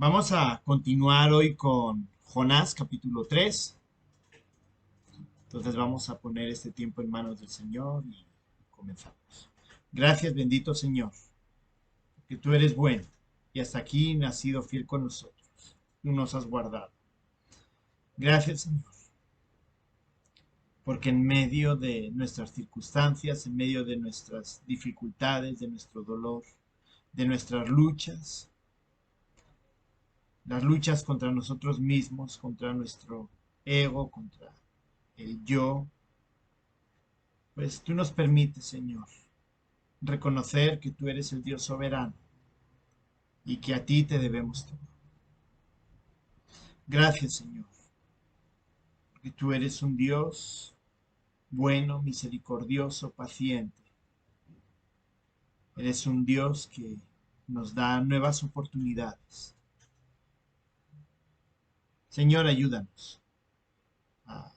Vamos a continuar hoy con Jonás capítulo 3. Entonces vamos a poner este tiempo en manos del Señor y comenzamos. Gracias, bendito Señor, que tú eres bueno y hasta aquí has sido fiel con nosotros. Tú nos has guardado. Gracias, Señor, porque en medio de nuestras circunstancias, en medio de nuestras dificultades, de nuestro dolor, de nuestras luchas, las luchas contra nosotros mismos, contra nuestro ego, contra el yo, pues tú nos permites, Señor, reconocer que tú eres el Dios soberano y que a ti te debemos todo. Gracias, Señor, porque tú eres un Dios bueno, misericordioso, paciente. Eres un Dios que nos da nuevas oportunidades. Señor, ayúdanos a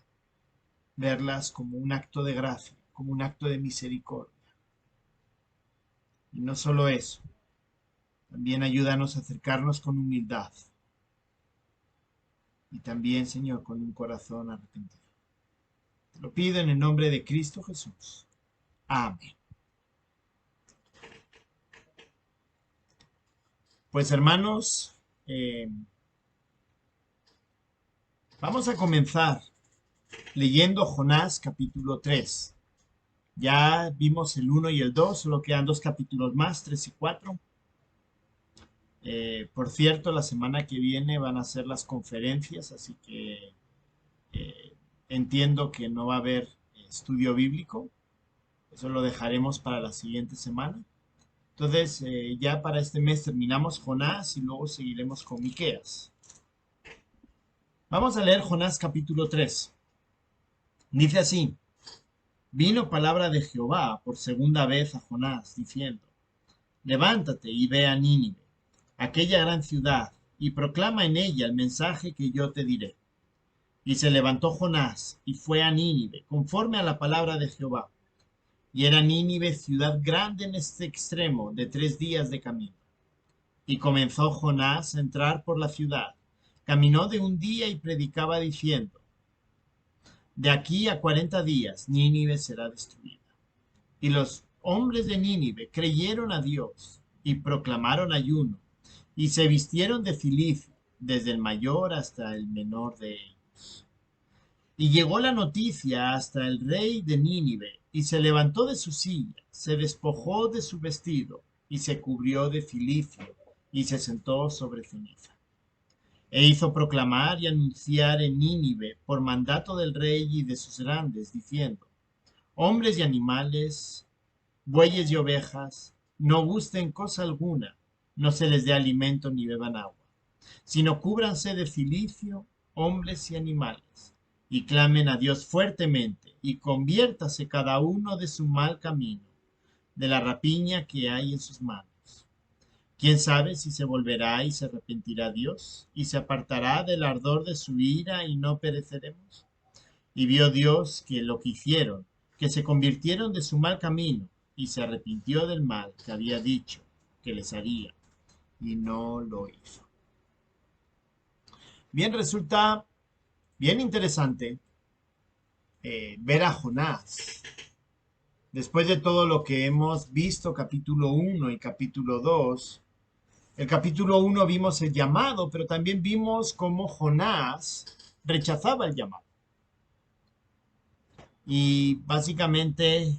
verlas como un acto de gracia, como un acto de misericordia. Y no solo eso, también ayúdanos a acercarnos con humildad y también, Señor, con un corazón arrepentido. Te lo pido en el nombre de Cristo Jesús. Amén. Pues hermanos, eh, vamos a comenzar leyendo Jonás capítulo 3. Ya vimos el 1 y el 2, solo quedan dos capítulos más, 3 y 4. Por cierto, la semana que viene van a ser las conferencias, así que eh, entiendo que no va a haber estudio bíblico. Eso lo dejaremos para la siguiente semana. Entonces, ya para este mes terminamos Jonás y luego seguiremos con Miqueas. Vamos a leer Jonás capítulo 3. Dice así: Vino palabra de Jehová por segunda vez a Jonás, diciendo: Levántate y ve a Nínive, aquella gran ciudad, y proclama en ella el mensaje que yo te diré. Y se levantó Jonás y fue a Nínive, conforme a la palabra de Jehová. Y era Nínive ciudad grande en este extremo, de 3 días de camino. Y comenzó Jonás a entrar por la ciudad. Caminó de un día y predicaba diciendo: De aquí a 40 días Nínive será destruida. Y los hombres de Nínive creyeron a Dios y proclamaron ayuno, y se vistieron de cilicio, desde el mayor hasta el menor de ellos. Y llegó la noticia hasta el rey de Nínive, y se levantó de su silla, se despojó de su vestido, y se cubrió de cilicio, y se sentó sobre ceniza. E hizo proclamar y anunciar en Nínive, por mandato del rey y de sus grandes, diciendo: Hombres y animales, bueyes y ovejas, no gusten cosa alguna, no se les dé alimento ni beban agua, sino cúbranse de cilicio, hombres y animales, y clamen a Dios fuertemente, y conviértase cada uno de su mal camino, de la rapiña que hay en sus manos. ¿Quién sabe si se volverá y se arrepentirá Dios, y se apartará del ardor de su ira, y no pereceremos? Y vio Dios que lo que hicieron, que se convirtieron de su mal camino, y se arrepintió del mal que había dicho que les haría, y no lo hizo. Bien, resulta bien interesante ver a Jonás. Después de todo lo que hemos visto, capítulo 1 y capítulo 2, el capítulo 1 vimos el llamado, pero también vimos cómo Jonás rechazaba el llamado. Y básicamente,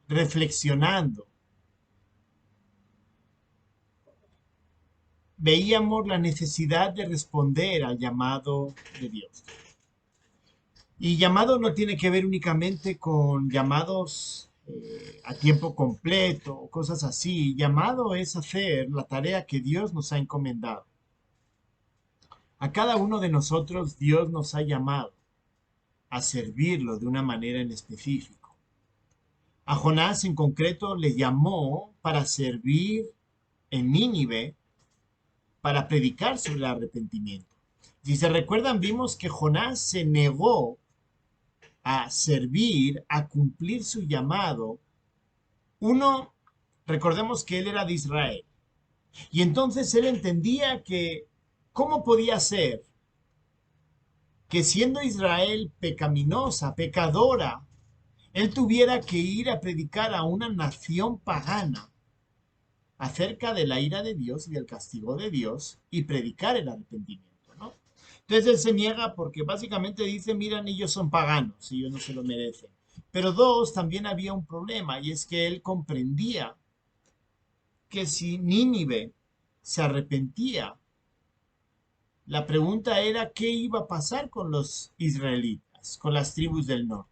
reflexionando, veíamos la necesidad de responder al llamado de Dios. Y llamado no tiene que ver únicamente con llamados a tiempo completo o cosas así. Llamado es hacer la tarea que Dios nos ha encomendado. A cada uno de nosotros Dios nos ha llamado a servirlo de una manera en específico. A Jonás en concreto le llamó para servir en Nínive, para predicar sobre el arrepentimiento. Si se recuerdan, vimos que Jonás se negó a servir, a cumplir su llamado. Uno, recordemos que él era de Israel. Y entonces él entendía que, ¿cómo podía ser que siendo Israel pecaminosa, pecadora, él tuviera que ir a predicar a una nación pagana acerca de la ira de Dios y del castigo de Dios y predicar el arrepentimiento, ¿no? Entonces él se niega porque básicamente dice, miran, ellos son paganos, ellos no se lo merecen. Pero dos, también había un problema y es que él comprendía que si Nínive se arrepentía, la pregunta era qué iba a pasar con los israelitas, con las tribus del norte.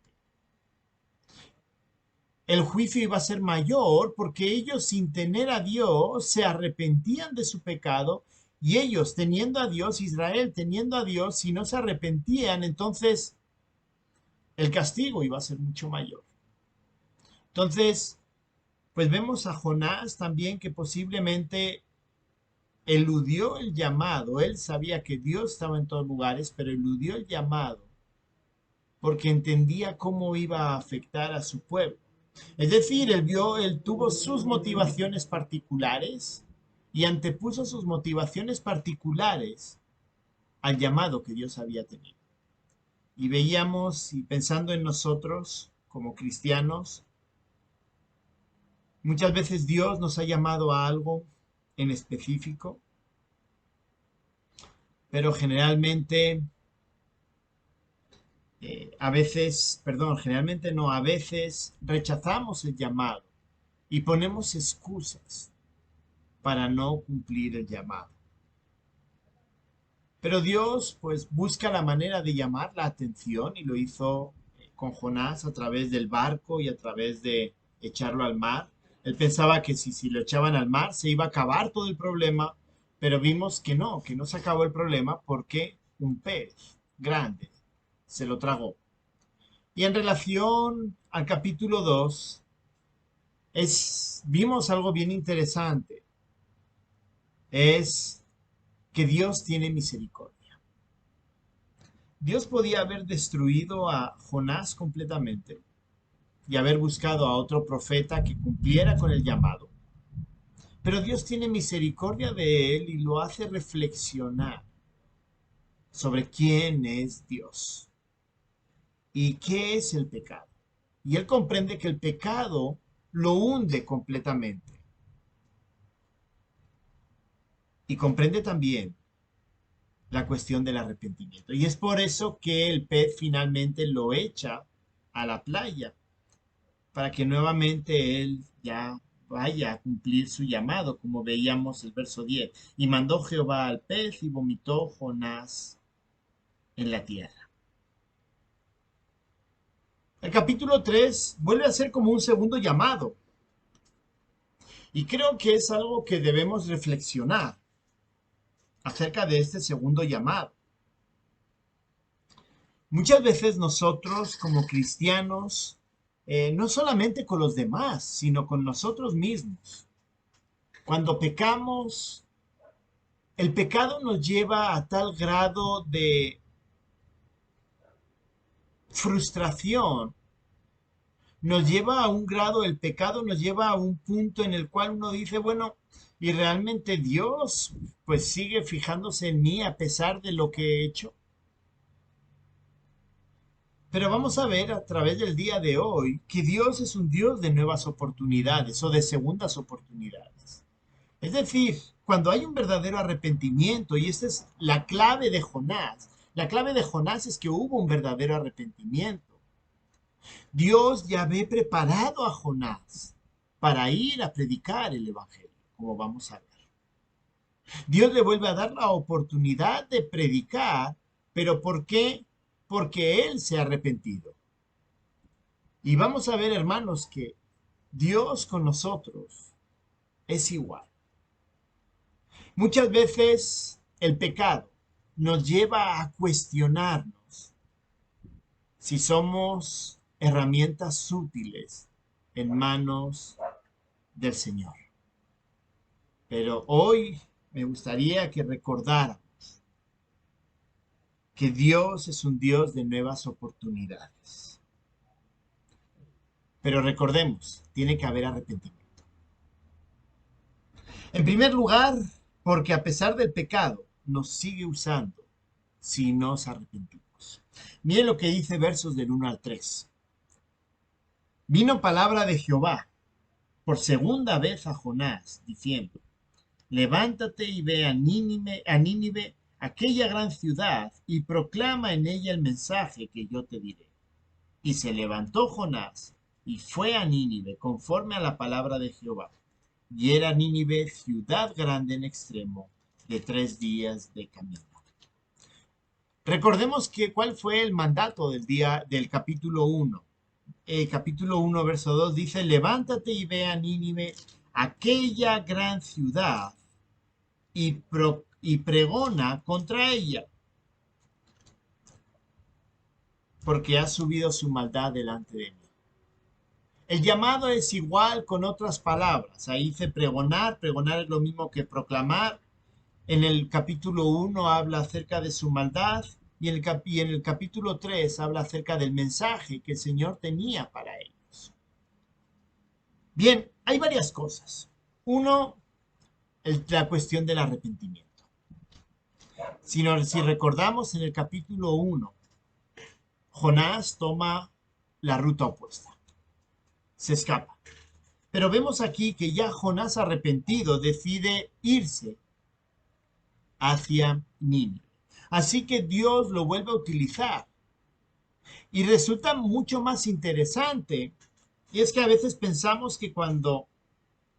El juicio iba a ser mayor porque ellos sin tener a Dios se arrepentían de su pecado y ellos teniendo a Dios, Israel teniendo a Dios, si no se arrepentían, entonces el castigo iba a ser mucho mayor. Entonces, pues vemos a Jonás también que posiblemente eludió el llamado. Él sabía que Dios estaba en todos lugares, pero eludió el llamado porque entendía cómo iba a afectar a su pueblo. Es decir, él tuvo sus motivaciones particulares y antepuso sus motivaciones particulares al llamado que Dios había tenido. Y veíamos, y pensando en nosotros como cristianos, muchas veces Dios nos ha llamado a algo en específico, pero generalmente, generalmente no, a veces rechazamos el llamado y ponemos excusas para no cumplir el llamado. Pero Dios pues busca la manera de llamar la atención y lo hizo con Jonás a través del barco y a través de echarlo al mar. Él pensaba que si lo echaban al mar se iba a acabar todo el problema, pero vimos que no se acabó el problema porque un pez grande se lo tragó. Y en relación al capítulo 2 vimos algo bien interesante, es que Dios tiene misericordia. Dios podía haber destruido a Jonás completamente y haber buscado a otro profeta que cumpliera con el llamado. Pero Dios tiene misericordia de él y lo hace reflexionar sobre quién es Dios y qué es el pecado. Y él comprende que el pecado lo hunde completamente. Y comprende también la cuestión del arrepentimiento. Y es por eso que el pez finalmente lo echa a la playa para que nuevamente él ya vaya a cumplir su llamado, como veíamos el verso 10. Y mandó Jehová al pez y vomitó Jonás en la tierra. El capítulo 3 vuelve a ser como un segundo llamado. Y creo que es algo que debemos reflexionar acerca de este segundo llamado. Muchas veces nosotros como cristianos, no solamente con los demás, sino con nosotros mismos, cuando pecamos, el pecado nos lleva a tal grado de frustración, nos lleva a un grado, el pecado nos lleva a un punto en el cual uno dice, bueno, y realmente Dios pues sigue fijándose en mí a pesar de lo que he hecho. Pero vamos a ver a través del día de hoy que Dios es un Dios de nuevas oportunidades o de segundas oportunidades. Es decir, cuando hay un verdadero arrepentimiento, y esta es la clave de Jonás, la clave de Jonás es que hubo un verdadero arrepentimiento. Dios ya había preparado a Jonás para ir a predicar el Evangelio, como vamos a ver. Dios le vuelve a dar la oportunidad de predicar, pero ¿por qué? Porque él se ha arrepentido. Y vamos a ver, hermanos, que Dios con nosotros es igual. Muchas veces el pecado nos lleva a cuestionarnos si somos herramientas útiles en manos del Señor. Pero hoy me gustaría que recordáramos que Dios es un Dios de nuevas oportunidades. Pero recordemos, tiene que haber arrepentimiento. En primer lugar, porque a pesar del pecado, nos sigue usando si nos arrepentimos. Miren lo que dice versos del 1 al 3. Vino palabra de Jehová por segunda vez a Jonás, diciendo, levántate y ve a Nínive, aquella gran ciudad, y proclama en ella el mensaje que yo te diré. Y se levantó Jonás y fue a Nínive conforme a la palabra de Jehová. Y era Nínive ciudad grande en extremo, de 3 días de camino. Recordemos que cuál fue el mandato del día del capítulo 1. Capítulo 1, verso 2 dice, levántate y ve a Nínive, aquella gran ciudad, y pregona contra ella, porque ha subido su maldad delante de mí. El llamado es igual con otras palabras. Ahí dice pregonar, pregonar es lo mismo que proclamar. En el capítulo 1 habla acerca de su maldad y en el capítulo 3 habla acerca del mensaje que el Señor tenía para ellos. Bien, hay varias cosas. Uno, la cuestión del arrepentimiento. Si recordamos en el capítulo 1, Jonás toma la ruta opuesta, se escapa. Pero vemos aquí que ya Jonás arrepentido decide irse hacia Nínive. Así que Dios lo vuelve a utilizar. Y resulta mucho más interesante. Y es que a veces pensamos que cuando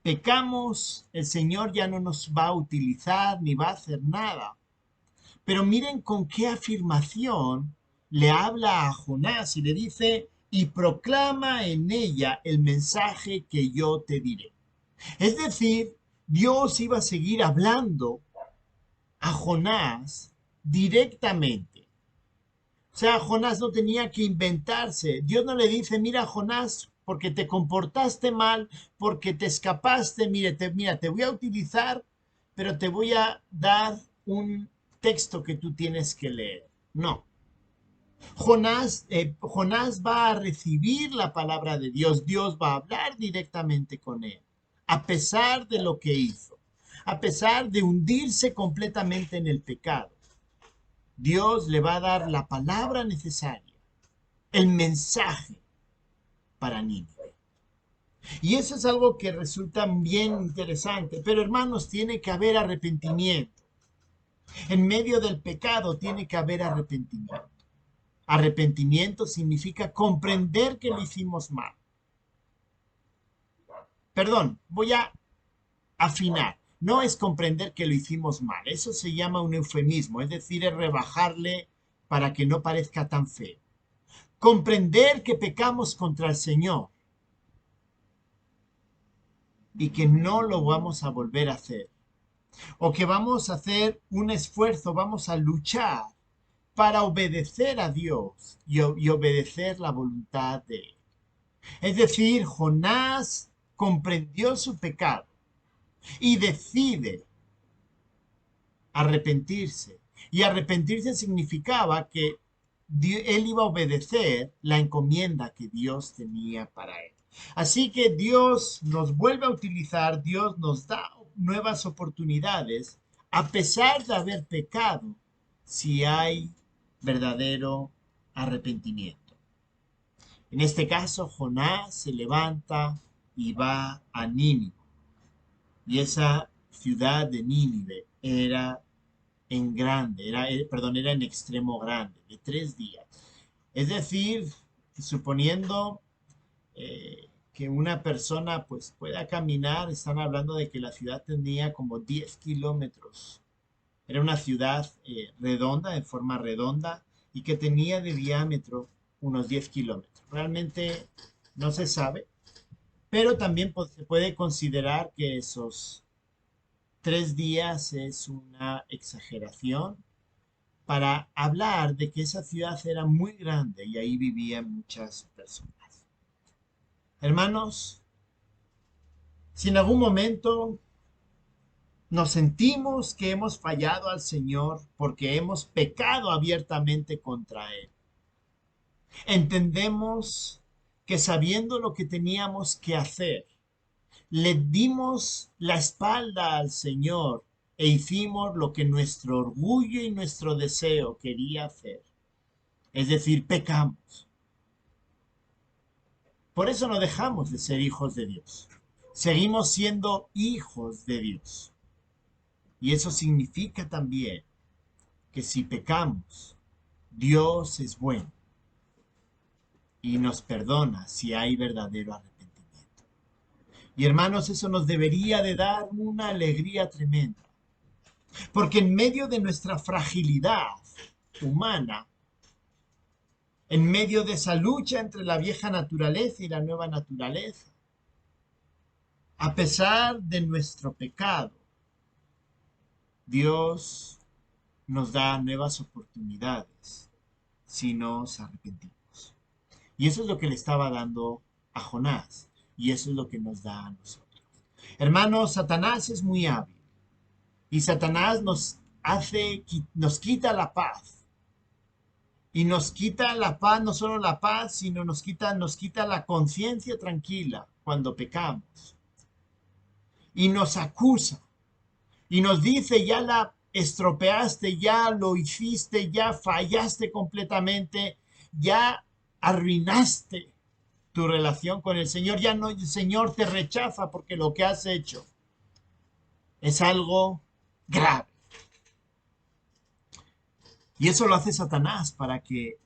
pecamos, el Señor ya no nos va a utilizar ni va a hacer nada. Pero miren con qué afirmación le habla a Jonás y le dice, y proclama en ella el mensaje que yo te diré. Es decir, Dios iba a seguir hablando a Jonás directamente. O sea, Jonás no tenía que inventarse. Dios no le dice, mira, Jonás, porque te comportaste mal, porque te escapaste, mira, te voy a utilizar, pero te voy a dar un texto que tú tienes que leer. No. Jonás va a recibir la palabra de Dios. Dios va a hablar directamente con él, a pesar de lo que hizo, a pesar de hundirse completamente en el pecado. Dios le va a dar la palabra necesaria, el mensaje para Nínive. Y eso es algo que resulta bien interesante. Pero hermanos, tiene que haber arrepentimiento. En medio del pecado tiene que haber arrepentimiento. Arrepentimiento significa comprender que lo hicimos mal. Perdón, voy a afinar. No es comprender que lo hicimos mal. Eso se llama un eufemismo, es decir, es rebajarle para que no parezca tan feo. Comprender que pecamos contra el Señor y que no lo vamos a volver a hacer. O que vamos a hacer un esfuerzo, vamos a luchar para obedecer a Dios y obedecer la voluntad de Él. Es decir, Jonás comprendió su pecado y decide arrepentirse. Y arrepentirse significaba que él iba a obedecer la encomienda que Dios tenía para él. Así que Dios nos vuelve a utilizar, Dios nos da nuevas oportunidades, a pesar de haber pecado, si hay verdadero arrepentimiento. En este caso, Jonás se levanta y va a Nínive. Y esa ciudad de Nínive era en grande, era en extremo grande, de 3 días. Es decir, suponiendo que una persona pues pueda caminar, están hablando de que la ciudad tenía como 10 kilómetros. Era una ciudad redonda, en forma redonda, y que tenía de diámetro unos 10 kilómetros. Realmente no se sabe, pero también se puede considerar que esos 3 días es una exageración para hablar de que esa ciudad era muy grande y ahí vivían muchas personas. Hermanos, si en algún momento nos sentimos que hemos fallado al Señor porque hemos pecado abiertamente contra Él, entendemos que sabiendo lo que teníamos que hacer, Le dimos la espalda al Señor e hicimos lo que nuestro orgullo y nuestro deseo quería hacer. Es decir, pecamos. Por eso no dejamos de ser hijos de Dios. Seguimos siendo hijos de Dios. Y eso significa también que si pecamos, Dios es bueno y nos perdona si hay verdadero arrepentimiento. Y hermanos, eso nos debería de dar una alegría tremenda, porque en medio de nuestra fragilidad humana, en medio de esa lucha entre la vieja naturaleza y la nueva naturaleza, a pesar de nuestro pecado, Dios nos da nuevas oportunidades si nos arrepentimos. Y eso es lo que le estaba dando a Jonás. Y eso es lo que nos da a nosotros. Hermanos, Satanás es muy hábil. Y Satanás nos quita la paz. Y nos quita la paz, no solo la paz, sino nos quita la conciencia tranquila cuando pecamos. Y nos acusa. Y nos dice, ya la estropeaste, ya lo hiciste, ya fallaste completamente, ya arruinaste tu relación con el Señor, ya no, el Señor te rechaza porque lo que has hecho es algo grave. Y eso lo hace Satanás para que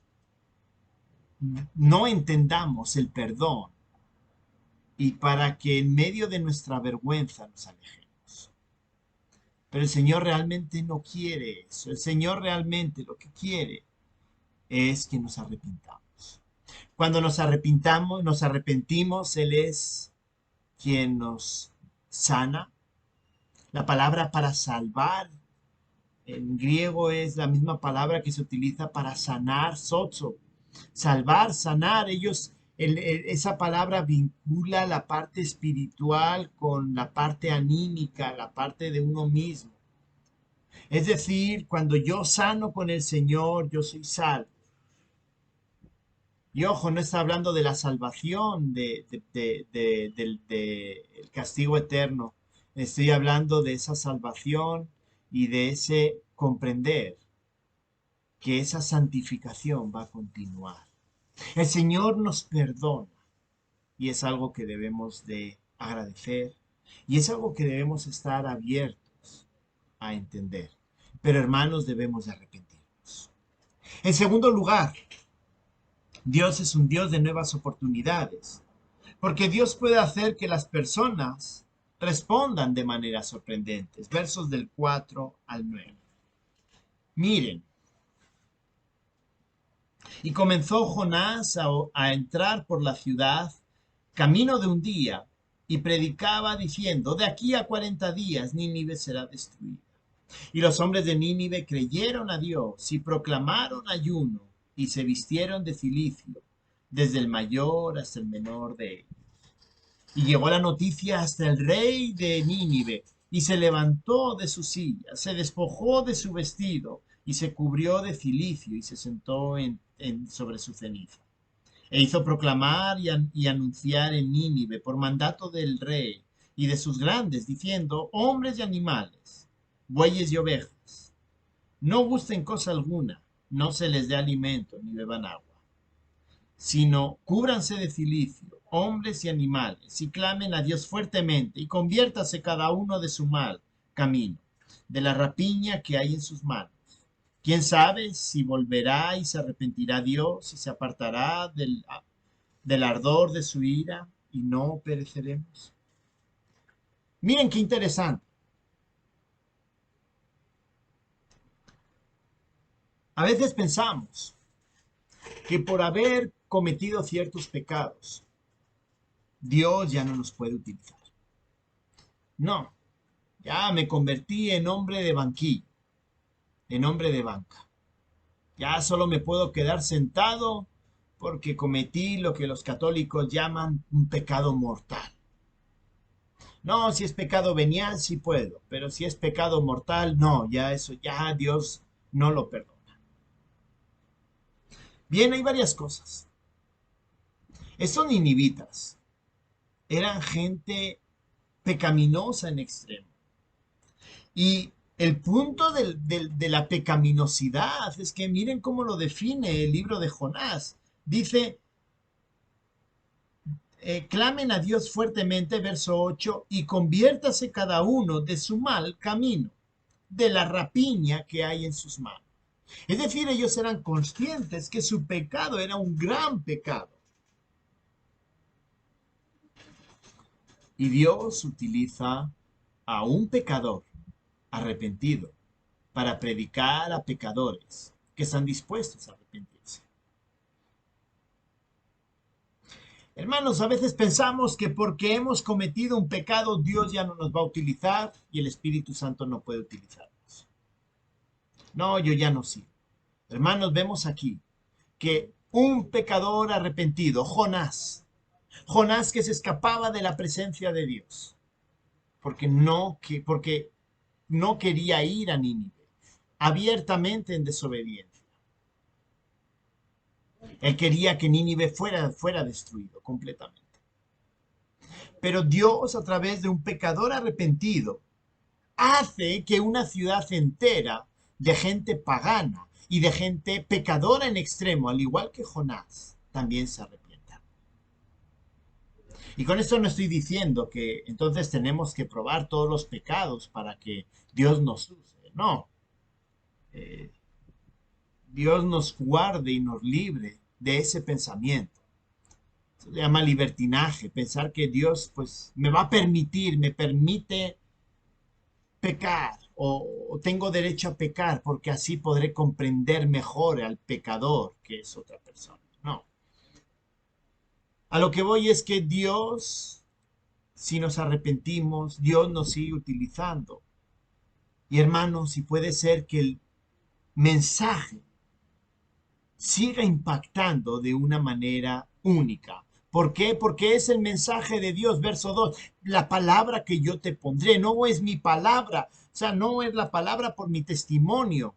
no entendamos el perdón y para que en medio de nuestra vergüenza nos alejemos. Pero el Señor realmente no quiere eso. El Señor realmente lo que quiere es que nos arrepintamos. Cuando nos arrepentimos, Él es quien nos sana. La palabra para salvar en griego es la misma palabra que se utiliza para sanar, sozo. Salvar, sanar, esa palabra vincula la parte espiritual con la parte anímica, la parte de uno mismo. Es decir, cuando yo sano con el Señor, yo soy salvo. Y ojo, no está hablando de la salvación del castigo eterno. Estoy hablando de esa salvación y de ese comprender que esa santificación va a continuar. El Señor nos perdona y es algo que debemos de agradecer y es algo que debemos estar abiertos a entender. Pero hermanos, debemos de arrepentirnos. En segundo lugar, Dios es un Dios de nuevas oportunidades, porque Dios puede hacer que las personas respondan de manera sorprendentes. Versos del 4 al 9. Miren, y comenzó Jonás a entrar por la ciudad, camino de un día, y predicaba diciendo, de aquí a 40 días Nínive será destruida. Y los hombres de Nínive creyeron a Dios y proclamaron ayuno y se vistieron de cilicio, desde el mayor hasta el menor de ellos. Y llegó la noticia hasta el rey de Nínive, y se levantó de su silla, se despojó de su vestido, y se cubrió de cilicio, y se sentó sobre su ceniza. E hizo proclamar y anunciar en Nínive, por mandato del rey y de sus grandes, diciendo, hombres y animales, bueyes y ovejas, no gusten cosa alguna, no se les dé alimento, ni beban agua, sino cúbranse de cilicio, hombres y animales, y clamen a Dios fuertemente, y conviértase cada uno de su mal camino, de la rapiña que hay en sus manos. ¿Quién sabe si volverá y se arrepentirá Dios y se apartará del ardor de su ira y no pereceremos? Miren qué interesante. A veces pensamos que por haber cometido ciertos pecados, Dios ya no nos puede utilizar. No, ya me convertí en hombre de banquillo, en hombre de banca. Ya solo me puedo quedar sentado porque cometí lo que los católicos llaman un pecado mortal. No, si es pecado venial, sí puedo, pero si es pecado mortal, no, ya eso, ya Dios no lo perdona. Bien, hay varias cosas. Estos ninivitas eran gente pecaminosa en extremo. Y el punto de la pecaminosidad es que miren cómo lo define el libro de Jonás. Dice, clamen a Dios fuertemente, verso 8, y conviértase cada uno de su mal camino, de la rapiña que hay en sus manos. Es decir, ellos eran conscientes que su pecado era un gran pecado. Y Dios utiliza a un pecador arrepentido para predicar a pecadores que están dispuestos a arrepentirse. Hermanos, a veces pensamos que porque hemos cometido un pecado, Dios ya no nos va a utilizar y el Espíritu Santo no puede utilizarnos. No, yo ya no sirvo. Hermanos, vemos aquí que un pecador arrepentido, Jonás que se escapaba de la presencia de Dios, porque no quería ir a Nínive, abiertamente en desobediencia. Él quería que Nínive fuera destruido completamente. Pero Dios, a través de un pecador arrepentido, hace que una ciudad entera de gente pagana y de gente pecadora en extremo, al igual que Jonás, también se arrepienta. Y con esto no estoy diciendo que entonces tenemos que probar todos los pecados para que Dios nos use. No. Eh, Dios nos guarde y nos libre de ese pensamiento. Se llama libertinaje, pensar que Dios pues me va a permitir, me permite pecar o tengo derecho a pecar porque así podré comprender mejor al pecador que es otra persona. No. A lo que voy es que Dios, si nos arrepentimos, Dios nos sigue utilizando. Y hermanos, si puede ser que el mensaje siga impactando de una manera única. ¿Por qué? Porque es el mensaje de Dios, verso 2. La palabra que yo te pondré no es mi palabra, o sea, no es la palabra por mi testimonio.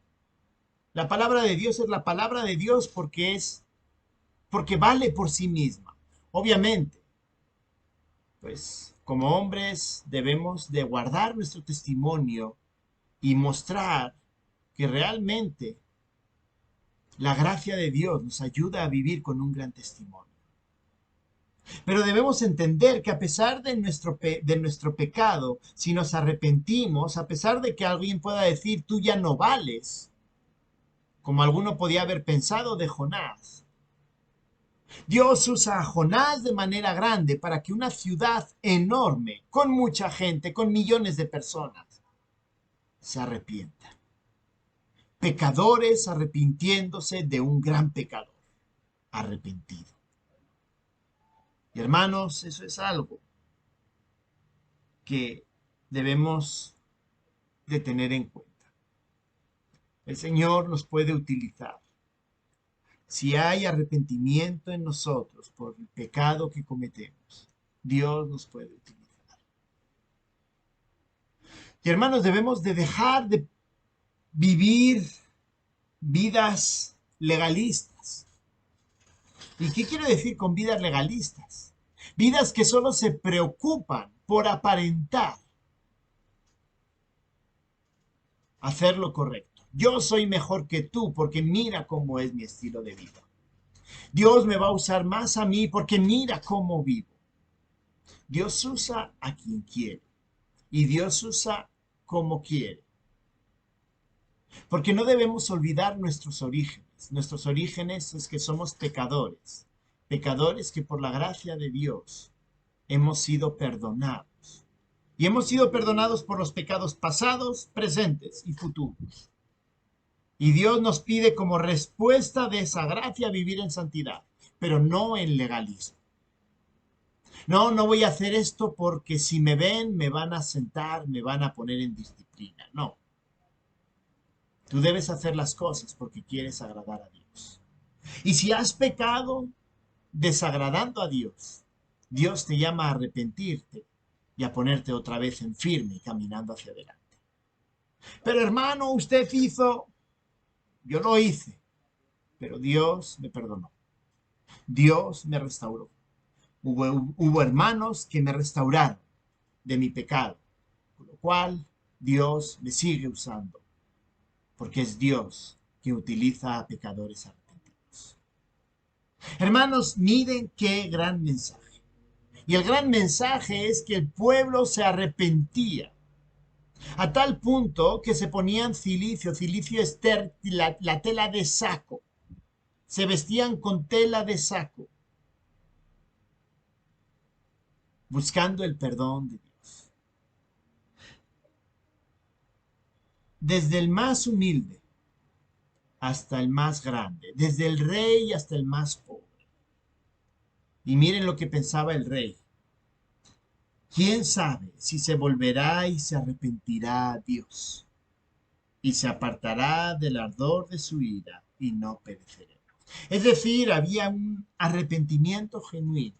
La palabra de Dios es la palabra de Dios porque vale por sí misma. Obviamente, pues como hombres debemos de guardar nuestro testimonio y mostrar que realmente la gracia de Dios nos ayuda a vivir con un gran testimonio. Pero debemos entender que a pesar de nuestro pecado, si nos arrepentimos, a pesar de que alguien pueda decir, tú ya no vales, como alguno podía haber pensado de Jonás, Dios usa a Jonás de manera grande para que una ciudad enorme, con mucha gente, con millones de personas, se arrepienta. Pecadores arrepintiéndose de un gran pecador arrepentido. Y hermanos, eso es algo que debemos de tener en cuenta. El Señor nos puede utilizar. Si hay arrepentimiento en nosotros por el pecado que cometemos, Dios nos puede utilizar. Y hermanos, debemos de dejar de vivir vidas legalistas. ¿Y qué quiero decir con vidas legalistas? Vidas que solo se preocupan por aparentar hacer lo correcto. Yo soy mejor que tú porque mira cómo es mi estilo de vida. Dios me va a usar más a mí porque mira cómo vivo. Dios usa a quien quiere y Dios usa como quiere. Porque no debemos olvidar nuestros orígenes. Nuestros orígenes es que somos pecadores. Pecadores que por la gracia de Dios hemos sido perdonados. Y hemos sido perdonados por los pecados pasados, presentes y futuros. Y Dios nos pide como respuesta de esa gracia vivir en santidad, pero no en legalismo. No, no voy a hacer esto porque si me ven me van a sentar, me van a poner en disciplina. No. Tú debes hacer las cosas porque quieres agradar a Dios. Y si has pecado desagradando a Dios, Dios te llama a arrepentirte y a ponerte otra vez en firme y caminando hacia adelante. Pero hermano, usted hizo, yo lo hice, pero Dios me perdonó. Dios me restauró. Hubo hermanos que me restauraron. de mi pecado, por lo cual Dios me sigue usando, porque es Dios que utiliza a pecadores arrepentidos. Hermanos, miren qué gran mensaje. Y el gran mensaje es que el pueblo se arrepentía a tal punto que se ponían cilicio, cilicio es la tela de saco, se vestían con tela de saco, buscando el perdón de Dios. Desde el más humilde hasta el más grande, desde el rey hasta el más pobre. Y miren lo que pensaba el rey. ¿Quién sabe si se volverá y se arrepentirá a Dios y se apartará del ardor de su ira y no perecerá? Es decir, había un arrepentimiento genuino,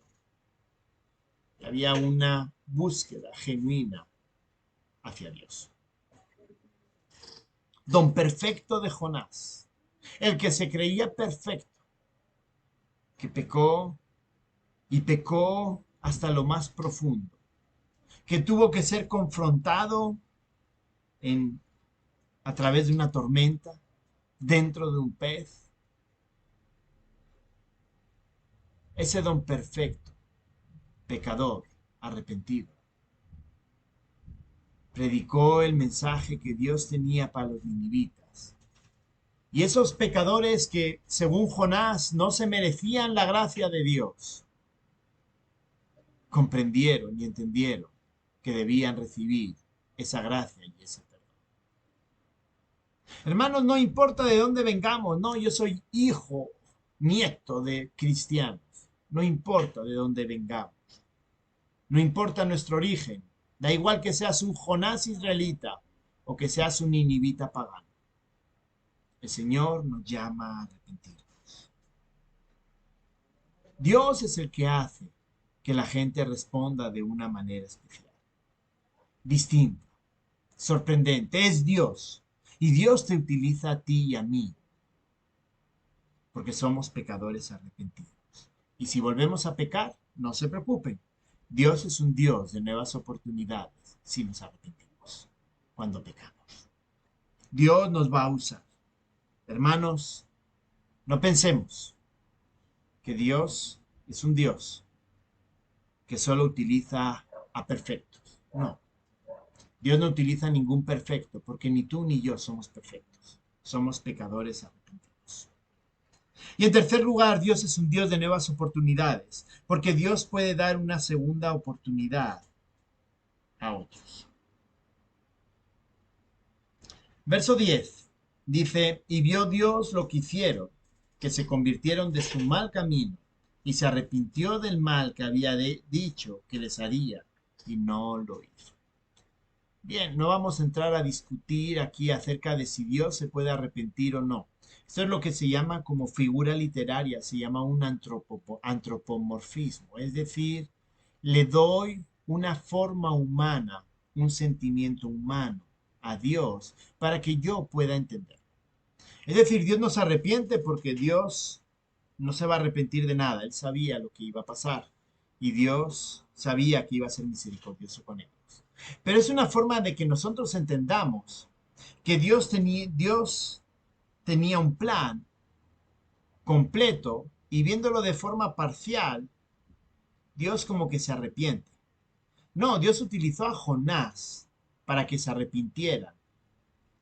había una búsqueda genuina hacia Dios. Don perfecto de Jonás, el que se creía perfecto, que pecó y pecó hasta lo más profundo, que tuvo que ser confrontado en, a través de una tormenta, dentro de un pez. Ese don perfecto, pecador, arrepentido, predicó el mensaje que Dios tenía para los ninivitas. Y esos pecadores que, según Jonás, no se merecían la gracia de Dios, comprendieron y entendieron que debían recibir esa gracia y ese perdón. Hermanos, no importa de dónde vengamos, no, yo soy hijo, nieto de cristianos, no importa de dónde vengamos, no importa nuestro origen, da igual que seas un Jonás israelita o que seas un ninivita pagano. El Señor nos llama a arrepentirnos. Dios es el que hace que la gente responda de una manera especial, distinta, sorprendente. Es Dios. Y Dios te utiliza a ti y a mí, porque somos pecadores arrepentidos. Y si volvemos a pecar, no se preocupen. Dios es un Dios de nuevas oportunidades si nos arrepentimos cuando pecamos. Dios nos va a usar. Hermanos, no pensemos que Dios es un Dios que solo utiliza a perfectos. No. Dios no utiliza ningún perfecto, porque ni tú ni yo somos perfectos. Somos pecadores arrepentidos. Y en tercer lugar, Dios es un Dios de nuevas oportunidades, porque Dios puede dar una segunda oportunidad a otros. Verso 10 dice, y vio Dios lo que hicieron, que se convirtieron de su mal camino, y se arrepintió del mal que había dicho que les haría, y no lo hizo. Bien, no vamos a entrar a discutir aquí acerca de si Dios se puede arrepentir o no. Esto es lo que se llama como figura literaria, se llama un antropomorfismo, es decir, le doy una forma humana, un sentimiento humano a Dios para que yo pueda entender. Es decir, Dios no se arrepiente porque Dios no se va a arrepentir de nada. Él sabía lo que iba a pasar y Dios sabía que iba a ser misericordioso con ellos. Pero es una forma de que nosotros entendamos que Dios tenía un plan completo y viéndolo de forma parcial, Dios como que se arrepiente. No, Dios utilizó a Jonás para que se arrepintiera.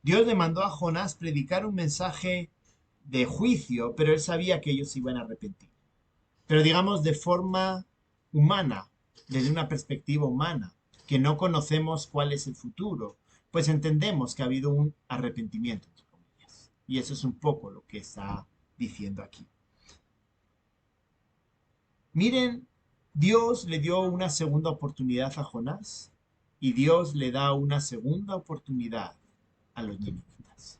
Dios le mandó a Jonás predicar un mensaje de juicio, pero él sabía que ellos se iban a arrepentir. Pero digamos de forma humana, desde una perspectiva humana, que no conocemos cuál es el futuro, pues entendemos que ha habido un arrepentimiento, entre comillas. Y eso es un poco lo que está diciendo aquí. Miren, Dios le dio una segunda oportunidad a Jonás y Dios le da una segunda oportunidad a los ninivitas.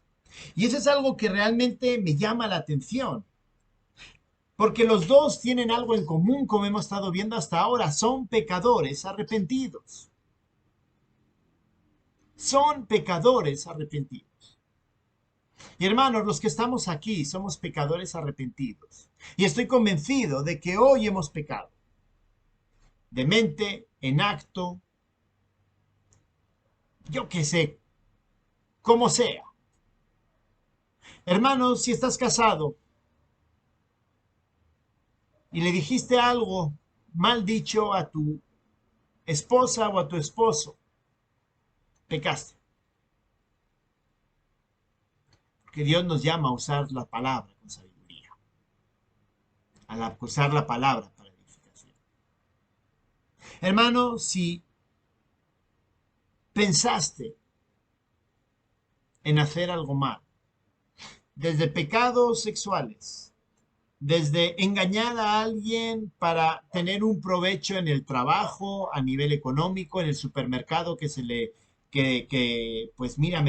Y eso es algo que realmente me llama la atención, porque los dos tienen algo en común, como hemos estado viendo hasta ahora, son pecadores arrepentidos. Son pecadores arrepentidos. Y hermanos, los que estamos aquí somos pecadores arrepentidos. Y estoy convencido de que hoy hemos pecado. De mente, en acto, yo qué sé, como sea. Hermano, si estás casado y le dijiste algo mal dicho a tu esposa o a tu esposo, pecaste. Porque Dios nos llama a usar la palabra con sabiduría, a usar la palabra para edificación. Hermano, si pensaste en hacer algo mal, desde pecados sexuales, desde engañar a alguien para tener un provecho en el trabajo, a nivel económico, en el supermercado pues mira,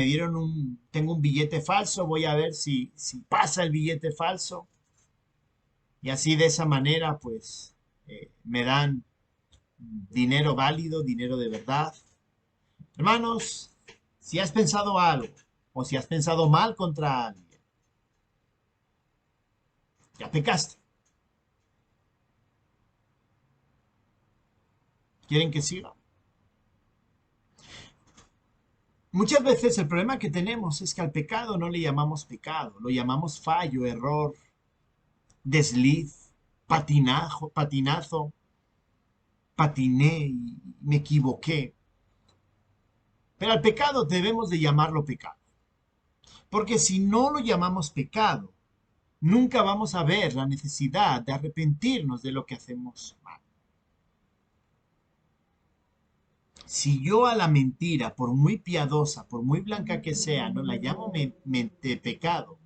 tengo un billete falso, voy a ver si pasa el billete falso. Y así de esa manera, pues, me dan dinero válido, dinero de verdad. Hermanos, si has pensado algo o si has pensado mal contra alguien, ya pecaste. ¿Quieren que siga? Muchas veces el problema que tenemos es que al pecado no le llamamos pecado, lo llamamos fallo, error, desliz, patinazo, patiné y me equivoqué. Pero al pecado debemos de llamarlo pecado. Porque si no lo llamamos pecado, nunca vamos a ver la necesidad de arrepentirnos de lo que hacemos mal. Si yo a la mentira, por muy piadosa, por muy blanca que sea, no la llamo pecado,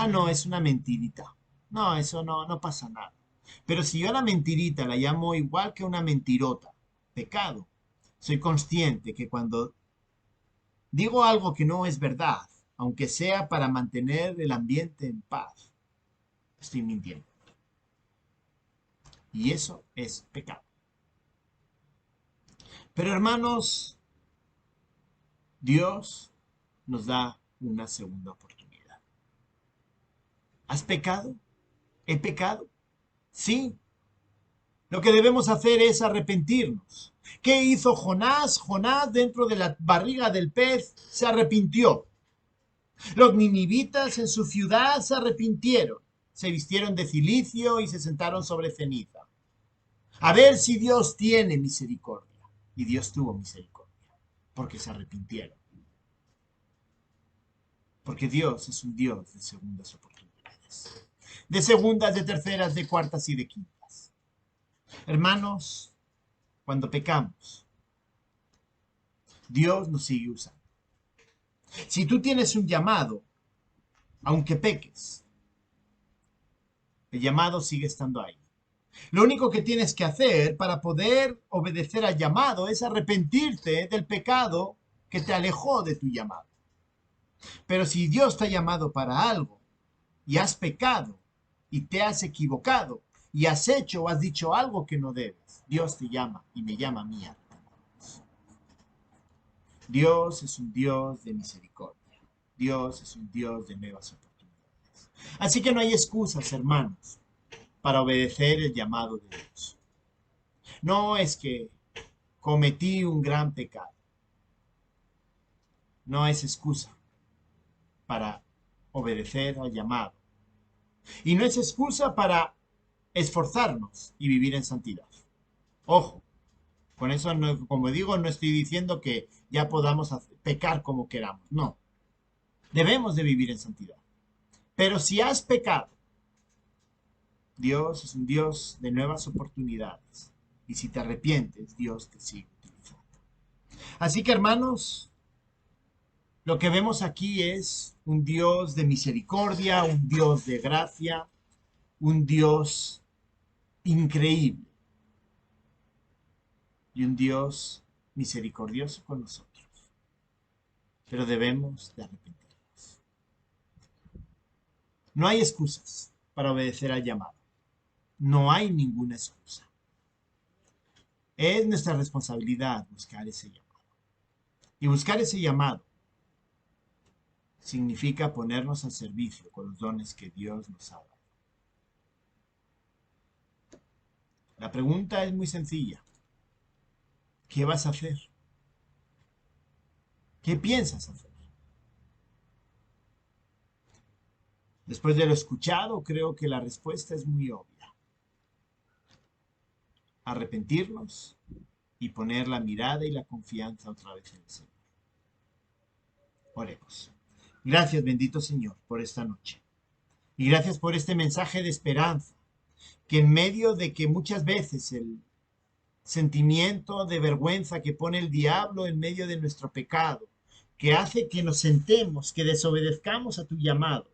no, es una mentirita. No, eso no pasa nada. Pero si yo a la mentirita la llamo igual que una mentirota, pecado, soy consciente que cuando digo algo que no es verdad, aunque sea para mantener el ambiente en paz, estoy mintiendo. Y eso es pecado. Pero hermanos, Dios nos da una segunda oportunidad. ¿Has pecado? ¿He pecado? Sí. Lo que debemos hacer es arrepentirnos. ¿Qué hizo Jonás? Jonás dentro de la barriga del pez se arrepintió. Los ninivitas en su ciudad se arrepintieron. Se vistieron de cilicio y se sentaron sobre ceniza. A ver si Dios tiene misericordia. Y Dios tuvo misericordia, porque se arrepintieron. Porque Dios es un Dios de segundas oportunidades. De segundas, de terceras, de cuartas y de quintas. Hermanos, cuando pecamos, Dios nos sigue usando. Si tú tienes un llamado, aunque peques, el llamado sigue estando ahí. Lo único que tienes que hacer para poder obedecer al llamado es arrepentirte del pecado que te alejó de tu llamado. Pero si Dios te ha llamado para algo y has pecado y te has equivocado y has hecho o has dicho algo que no debes, Dios te llama y me llama a mí. Dios es un Dios de misericordia. Dios es un Dios de nuevas oportunidades. Así que no hay excusas, hermanos, para obedecer el llamado de Dios. No es que cometí un gran pecado. No es excusa para obedecer al llamado. Y no es excusa para esforzarnos y vivir en santidad. Ojo, con eso, no, como digo, no estoy diciendo que ya podamos pecar como queramos. No, debemos de vivir en santidad. Pero si has pecado, Dios es un Dios de nuevas oportunidades. Y si te arrepientes, Dios te sigue utilizando. Así que hermanos, lo que vemos aquí es un Dios de misericordia, un Dios de gracia, un Dios increíble y un Dios misericordioso con nosotros. Pero debemos de arrepentirnos. No hay excusas para obedecer al llamado. No hay ninguna excusa. Es nuestra responsabilidad buscar ese llamado. Y buscar ese llamado significa ponernos al servicio con los dones que Dios nos ha dado. La pregunta es muy sencilla. ¿Qué vas a hacer? ¿Qué piensas hacer? Después de lo escuchado, creo que la respuesta es muy obvia. Arrepentirnos y poner la mirada y la confianza otra vez en el Señor. Oremos. Gracias, bendito Señor, por esta noche. Y gracias por este mensaje de esperanza, que en medio de que muchas veces el sentimiento de vergüenza que pone el diablo en medio de nuestro pecado, que hace que nos sentemos, que desobedezcamos a tu llamado.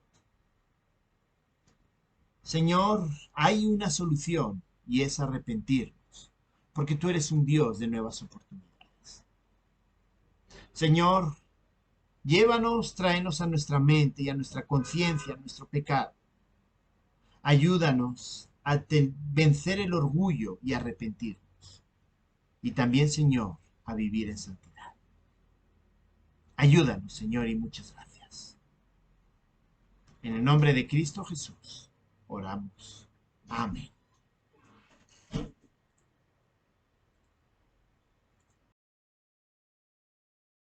Señor, hay una solución y es arrepentirnos, porque tú eres un Dios de nuevas oportunidades. Señor, llévanos, tráenos a nuestra mente y a nuestra conciencia, a nuestro pecado. Ayúdanos a vencer el orgullo y arrepentirnos. Y también, Señor, a vivir en santidad. Ayúdanos, Señor, y muchas gracias. En el nombre de Cristo Jesús, oramos. Amén.